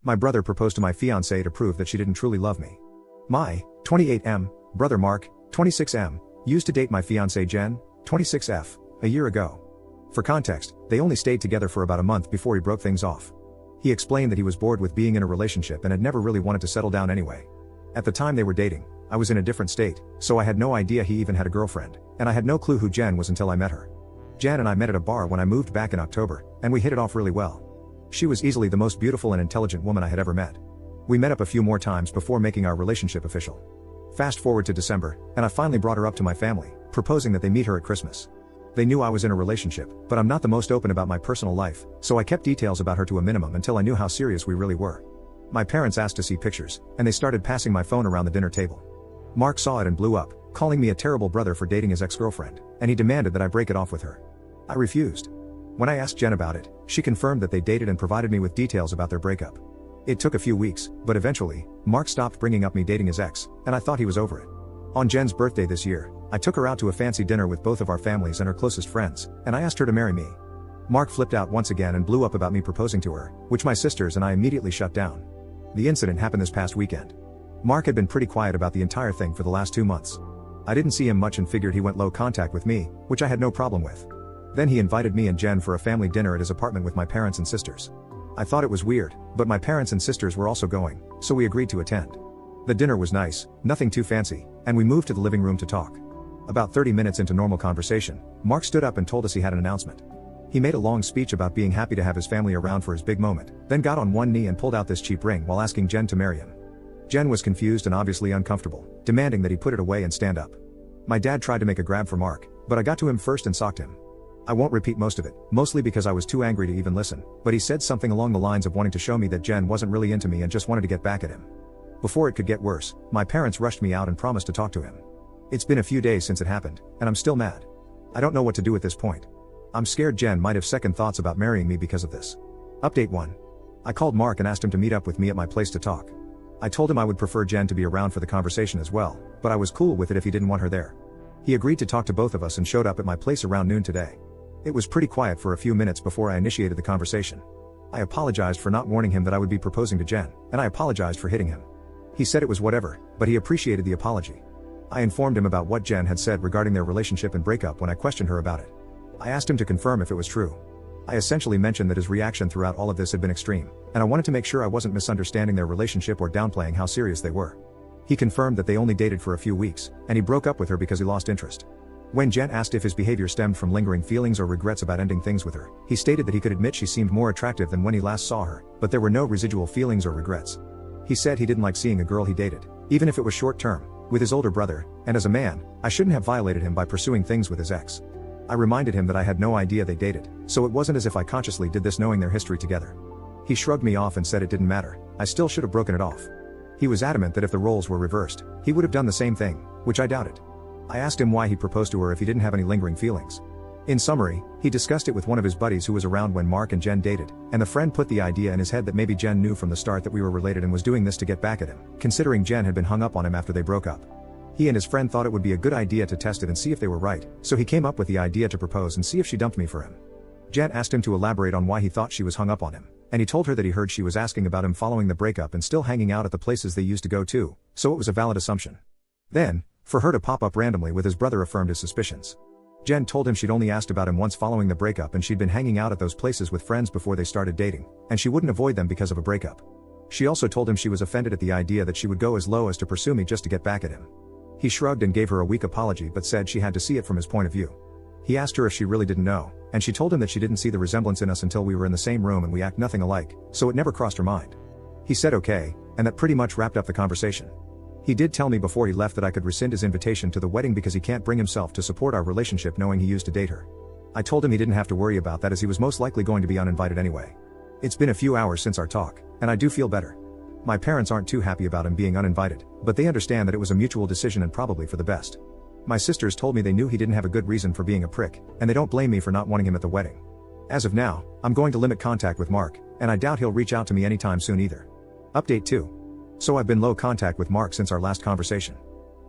My brother proposed to my fiancée to prove that she didn't truly love me. My 28M brother Mark, 26M, used to date my fiancée Jen, 26F, a year ago. For context, they only stayed together for about a month before he broke things off. He explained that he was bored with being in a relationship and had never really wanted to settle down anyway. At the time they were dating, I was in a different state, so I had no idea he even had a girlfriend, and I had no clue who Jen was until I met her. Jen and I met at a bar when I moved back in October, and we hit it off really well. She was easily the most beautiful and intelligent woman I had ever met. We met up a few more times before making our relationship official. Fast forward to December, and I finally brought her up to my family, proposing that they meet her at Christmas. They knew I was in a relationship, but I'm not the most open about my personal life, so I kept details about her to a minimum until I knew how serious we really were. My parents asked to see pictures, and they started passing my phone around the dinner table. Mark saw it and blew up, calling me a terrible brother for dating his ex-girlfriend, and he demanded that I break it off with her. I refused. When I asked Jen about it, she confirmed that they dated and provided me with details about their breakup. It took a few weeks, but eventually, Mark stopped bringing up me dating his ex, and I thought he was over it. On Jen's birthday this year, I took her out to a fancy dinner with both of our families and her closest friends, and I asked her to marry me. Mark flipped out once again and blew up about me proposing to her, which my sisters and I immediately shut down. The incident happened this past weekend. Mark had been pretty quiet about the entire thing for the last 2 months. I didn't see him much and figured he went low contact with me, which I had no problem with. Then he invited me and Jen for a family dinner at his apartment with my parents and sisters. I thought it was weird, but my parents and sisters were also going, so we agreed to attend. The dinner was nice, nothing too fancy, and we moved to the living room to talk. About 30 minutes into normal conversation, Mark stood up and told us he had an announcement. He made a long speech about being happy to have his family around for his big moment, then got on one knee and pulled out this cheap ring while asking Jen to marry him. Jen was confused and obviously uncomfortable, demanding that he put it away and stand up. My dad tried to make a grab for Mark, but I got to him first and socked him. I won't repeat most of it, mostly because I was too angry to even listen, but he said something along the lines of wanting to show me that Jen wasn't really into me and just wanted to get back at him. Before it could get worse, my parents rushed me out and promised to talk to him. It's been a few days since it happened, and I'm still mad. I don't know what to do at this point. I'm scared Jen might have second thoughts about marrying me because of this. Update 1. I called Mark and asked him to meet up with me at my place to talk. I told him I would prefer Jen to be around for the conversation as well, but I was cool with it if he didn't want her there. He agreed to talk to both of us and showed up at my place around noon today. It was pretty quiet for a few minutes before I initiated the conversation. I apologized for not warning him that I would be proposing to Jen, and I apologized for hitting him. He said it was whatever, but he appreciated the apology. I informed him about what Jen had said regarding their relationship and breakup when I questioned her about it. I asked him to confirm if it was true. I essentially mentioned that his reaction throughout all of this had been extreme, and I wanted to make sure I wasn't misunderstanding their relationship or downplaying how serious they were. He confirmed that they only dated for a few weeks, and he broke up with her because he lost interest. When Jen asked if his behavior stemmed from lingering feelings or regrets about ending things with her, he stated that he could admit she seemed more attractive than when he last saw her, but there were no residual feelings or regrets. He said he didn't like seeing a girl he dated, even if it was short term, with his older brother, and as a man, I shouldn't have violated him by pursuing things with his ex. I reminded him that I had no idea they dated, so it wasn't as if I consciously did this knowing their history together. He shrugged me off and said it didn't matter, I still should have broken it off. He was adamant that if the roles were reversed, he would have done the same thing, which I doubted. I asked him why he proposed to her if he didn't have any lingering feelings. In summary, he discussed it with one of his buddies who was around when Mark and Jen dated, and the friend put the idea in his head that maybe Jen knew from the start that we were related and was doing this to get back at him, considering Jen had been hung up on him after they broke up. He and his friend thought it would be a good idea to test it and see if they were right, so he came up with the idea to propose and see if she dumped me for him. Jen asked him to elaborate on why he thought she was hung up on him, and he told her that he heard she was asking about him following the breakup and still hanging out at the places they used to go to, so it was a valid assumption. Then, for her to pop up randomly with his brother affirmed his suspicions. Jen told him she'd only asked about him once following the breakup and she'd been hanging out at those places with friends before they started dating, and she wouldn't avoid them because of a breakup. She also told him she was offended at the idea that she would go as low as to pursue me just to get back at him. He shrugged and gave her a weak apology but said she had to see it from his point of view. He asked her if she really didn't know, and she told him that she didn't see the resemblance in us until we were in the same room and we act nothing alike, so it never crossed her mind. He said okay, and that pretty much wrapped up the conversation. He did tell me before he left that I could rescind his invitation to the wedding because he can't bring himself to support our relationship knowing he used to date her. I told him he didn't have to worry about that as he was most likely going to be uninvited anyway. It's been a few hours since our talk, and I do feel better. My parents aren't too happy about him being uninvited, but they understand that it was a mutual decision and probably for the best. My sisters told me they knew he didn't have a good reason for being a prick, and they don't blame me for not wanting him at the wedding. As of now, I'm going to limit contact with Mark, and I doubt he'll reach out to me anytime soon either. Update 2. So I've been low contact with Mark since our last conversation.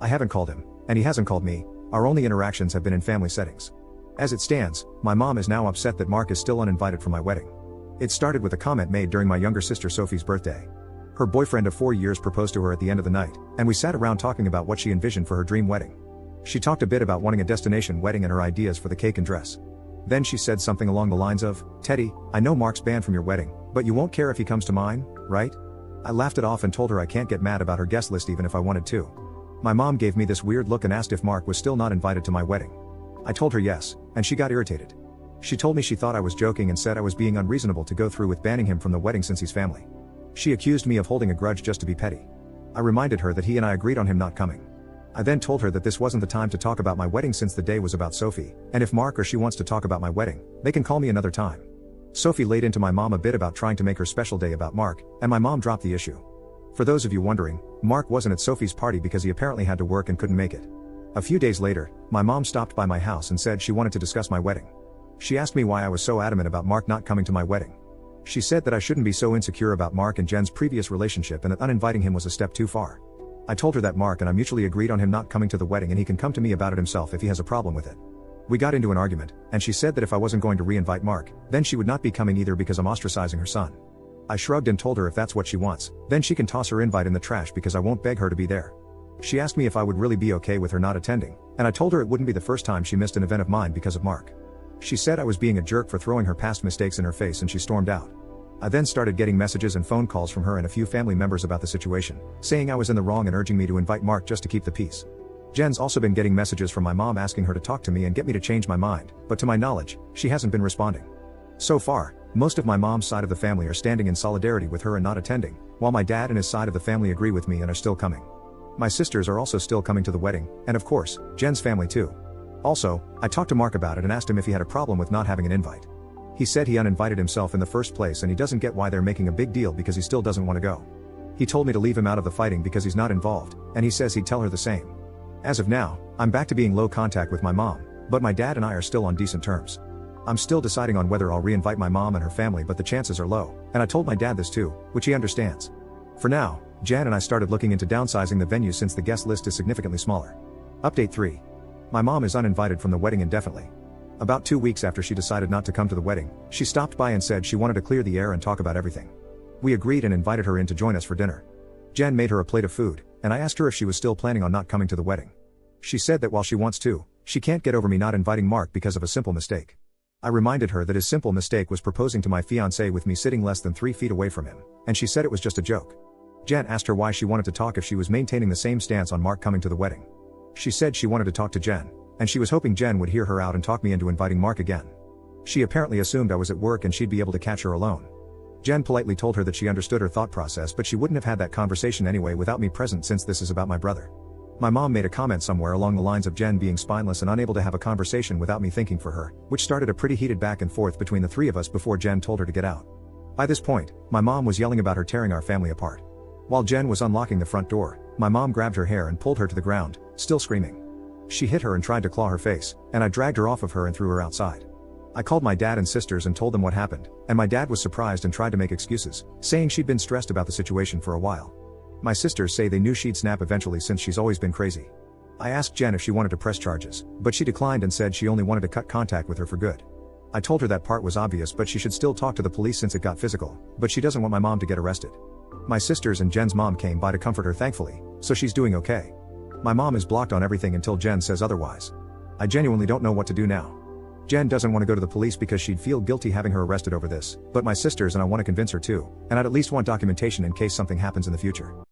I haven't called him, and he hasn't called me. Our only interactions have been in family settings. As it stands, my mom is now upset that Mark is still uninvited for my wedding. It started with a comment made during my younger sister Sophie's birthday. Her boyfriend of 4 years proposed to her at the end of the night, and we sat around talking about what she envisioned for her dream wedding. She talked a bit about wanting a destination wedding and her ideas for the cake and dress. Then she said something along the lines of, "Teddy, I know Mark's banned from your wedding, but you won't care if he comes to mine, right?" I laughed it off and told her I can't get mad about her guest list even if I wanted to. My mom gave me this weird look and asked if Mark was still not invited to my wedding. I told her yes, and she got irritated. She told me she thought I was joking and said I was being unreasonable to go through with banning him from the wedding since he's family. She accused me of holding a grudge just to be petty. I reminded her that he and I agreed on him not coming. I then told her that this wasn't the time to talk about my wedding since the day was about Sophie, and if Mark or she wants to talk about my wedding, they can call me another time. Sophie laid into my mom a bit about trying to make her special day about Mark, and my mom dropped the issue. For those of you wondering, Mark wasn't at Sophie's party because he apparently had to work and couldn't make it. A few days later, my mom stopped by my house and said she wanted to discuss my wedding. She asked me why I was so adamant about Mark not coming to my wedding. She said that I shouldn't be so insecure about Mark and Jen's previous relationship and that uninviting him was a step too far. I told her that Mark and I mutually agreed on him not coming to the wedding and he can come to me about it himself if he has a problem with it. We got into an argument, and she said that if I wasn't going to re-invite Mark, then she would not be coming either because I'm ostracizing her son. I shrugged and told her if that's what she wants, then she can toss her invite in the trash because I won't beg her to be there. She asked me if I would really be okay with her not attending, and I told her it wouldn't be the first time she missed an event of mine because of Mark. She said I was being a jerk for throwing her past mistakes in her face and she stormed out. I then started getting messages and phone calls from her and a few family members about the situation, saying I was in the wrong and urging me to invite Mark just to keep the peace. Jen's also been getting messages from my mom asking her to talk to me and get me to change my mind, but to my knowledge, she hasn't been responding. So far, most of my mom's side of the family are standing in solidarity with her and not attending, while my dad and his side of the family agree with me and are still coming. My sisters are also still coming to the wedding, and of course, Jen's family too. Also, I talked to Mark about it and asked him if he had a problem with not having an invite. He said he uninvited himself in the first place and he doesn't get why they're making a big deal because he still doesn't want to go. He told me to leave him out of the fighting because he's not involved, and he says he'd tell her the same. As of now, I'm back to being low contact with my mom, but my dad and I are still on decent terms. I'm still deciding on whether I'll re-invite my mom and her family, but the chances are low, and I told my dad this too, which he understands. For now, Jan and I started looking into downsizing the venue since the guest list is significantly smaller. Update 3. My mom is uninvited from the wedding indefinitely. About 2 weeks after she decided not to come to the wedding, she stopped by and said she wanted to clear the air and talk about everything. We agreed and invited her in to join us for dinner. Jan made her a plate of food, and I asked her if she was still planning on not coming to the wedding. She said that while she wants to, she can't get over me not inviting Mark because of a simple mistake. I reminded her that his simple mistake was proposing to my fiancé with me sitting less than 3 feet away from him, and she said it was just a joke. Jan asked her why she wanted to talk if she was maintaining the same stance on Mark coming to the wedding. She said she wanted to talk to Jen, and she was hoping Jen would hear her out and talk me into inviting Mark again. She apparently assumed I was at work and she'd be able to catch her alone. Jen politely told her that she understood her thought process, but she wouldn't have had that conversation anyway without me present since this is about my brother. My mom made a comment somewhere along the lines of Jen being spineless and unable to have a conversation without me thinking for her, which started a pretty heated back and forth between the three of us before Jen told her to get out. By this point, my mom was yelling about her tearing our family apart. While Jen was unlocking the front door, my mom grabbed her hair and pulled her to the ground, still screaming. She hit her and tried to claw her face, and I dragged her off of her and threw her outside. I called my dad and sisters and told them what happened, and my dad was surprised and tried to make excuses, saying she'd been stressed about the situation for a while. My sisters say they knew she'd snap eventually since she's always been crazy. I asked Jen if she wanted to press charges, but she declined and said she only wanted to cut contact with her for good. I told her that part was obvious but she should still talk to the police since it got physical, but she doesn't want my mom to get arrested. My sisters and Jen's mom came by to comfort her thankfully, so she's doing okay. My mom is blocked on everything until Jen says otherwise. I genuinely don't know what to do now. Jen doesn't want to go to the police because she'd feel guilty having her arrested over this, but my sisters and I want to convince her to, and I'd at least want documentation in case something happens in the future.